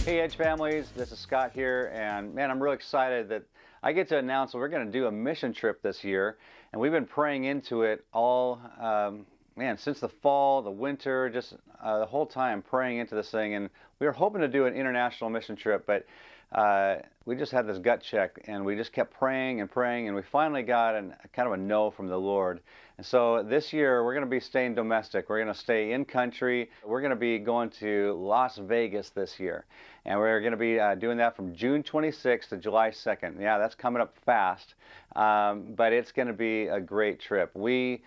Hey Edge families, this is Scott here, and man, I'm really excited that I get to announce that we're going to do a mission trip this year, and we've been praying into it all, man, since the fall, the winter, just the whole time praying into this thing, and we were hoping to do an international mission trip, but we just had this gut check, and we just kept praying and praying, and we finally got kind of a no from the Lord. And so this year we're going to be staying domestic. We're going to stay in country. We're going to be going to Las Vegas this year. And we're going to be doing that from June 26th to July 2nd. Yeah, that's coming up fast, but it's going to be a great trip. We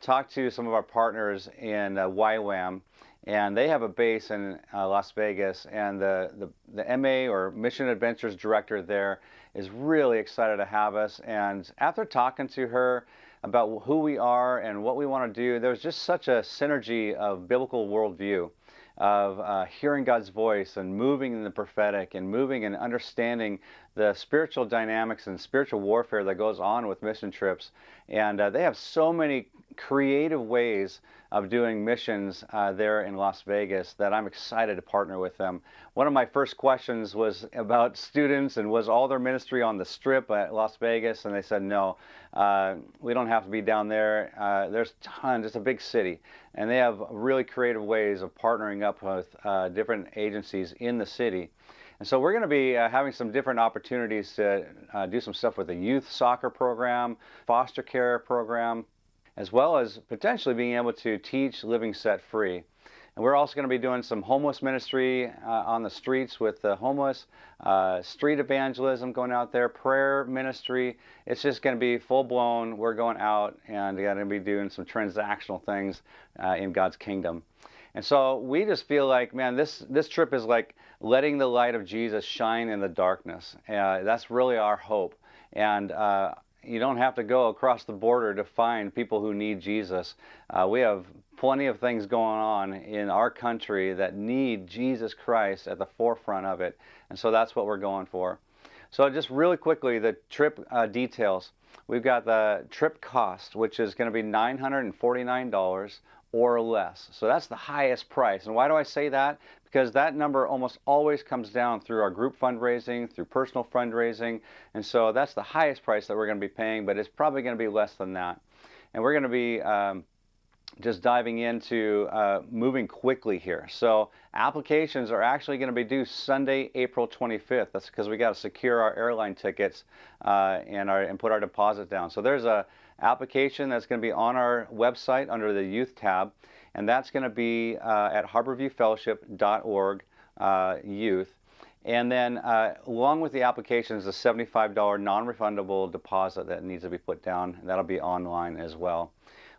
talked to some of our partners in YWAM, and they have a base in Las Vegas, and the MA or Mission Adventures Director there is really excited to have us. And after talking to her about who we are and what we want to do, there's just such a synergy of biblical worldview, of hearing God's voice and moving in the prophetic and moving and understanding the spiritual dynamics and spiritual warfare that goes on with mission trips. And they have so many creative ways of doing missions there in Las Vegas that I'm excited to partner with them. One of my first questions was about students and was all their ministry on the Strip at Las Vegas, and they said no, we don't have to be down there. There's tons, it's a big city, and they have really creative ways of partnering up with different agencies in the city. And so we're going to be having some different opportunities to do some stuff with a youth soccer program, foster care program, as well as potentially being able to teach living set free. And we're also going to be doing some homeless ministry on the streets with the homeless, street evangelism going out there, prayer ministry. It's just going to be full blown. We're going out and going to be doing some transactional things in God's kingdom. And so we just feel like, man, this trip is like letting the light of Jesus shine in the darkness. That's really our hope. And you don't have to go across the border to find people who need Jesus. We have plenty of things going on in our country that need Jesus Christ at the forefront of it. And so that's what we're going for. So just really quickly, the trip details. We've got the trip cost, which is going to be $949 or less. So that's the highest price. And why do I say that? Because that number almost always comes down through our group fundraising, through personal fundraising. And so that's the highest price that we're going to be paying, but it's probably going to be less than that. And we're going to be just diving into moving quickly here. So applications are actually going to be due Sunday, April 25th. That's because we got to secure our airline tickets and put our deposit down. So there's a application that's going to be on our website under the youth tab, and that's going to be at harborviewfellowship.org youth. And then along with the application is a $75 non-refundable deposit that needs to be put down, and that'll be online as well.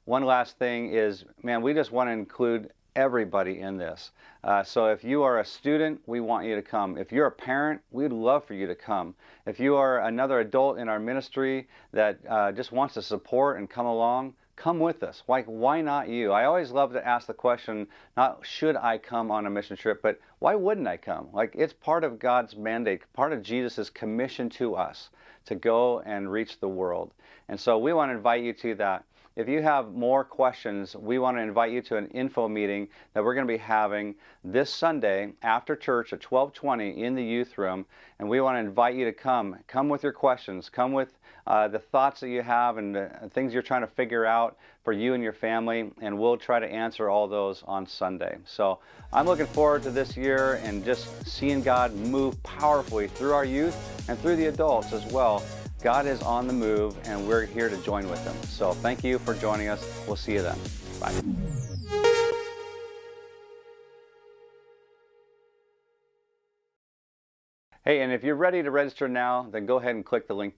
One last thing is, man, we just want to include everybody in this. So if you are a student, we want you to come. If you're a parent, we'd love for you to come. If you are another adult in our ministry that just wants to support and come along, come with us. Like, why not you? I always love to ask the question, not should I come on a mission trip, but why wouldn't I come? Like, it's part of God's mandate, part of Jesus' commission to us to go and reach the world. And so we want to invite you to that. If you have more questions, we want to invite you to an info meeting that we're going to be having this Sunday after church at 12:20 in the youth room. And we want to invite you to come. Come with your questions. Come with the thoughts that you have and the things you're trying to figure out for you and your family. And we'll try to answer all those on Sunday. So I'm looking forward to this year and just seeing God move powerfully through our youth and through the adults as well. God is on the move, and we're here to join with Him. So thank you for joining us. We'll see you then. Bye. Hey, and if you're ready to register now, then go ahead and click the link below.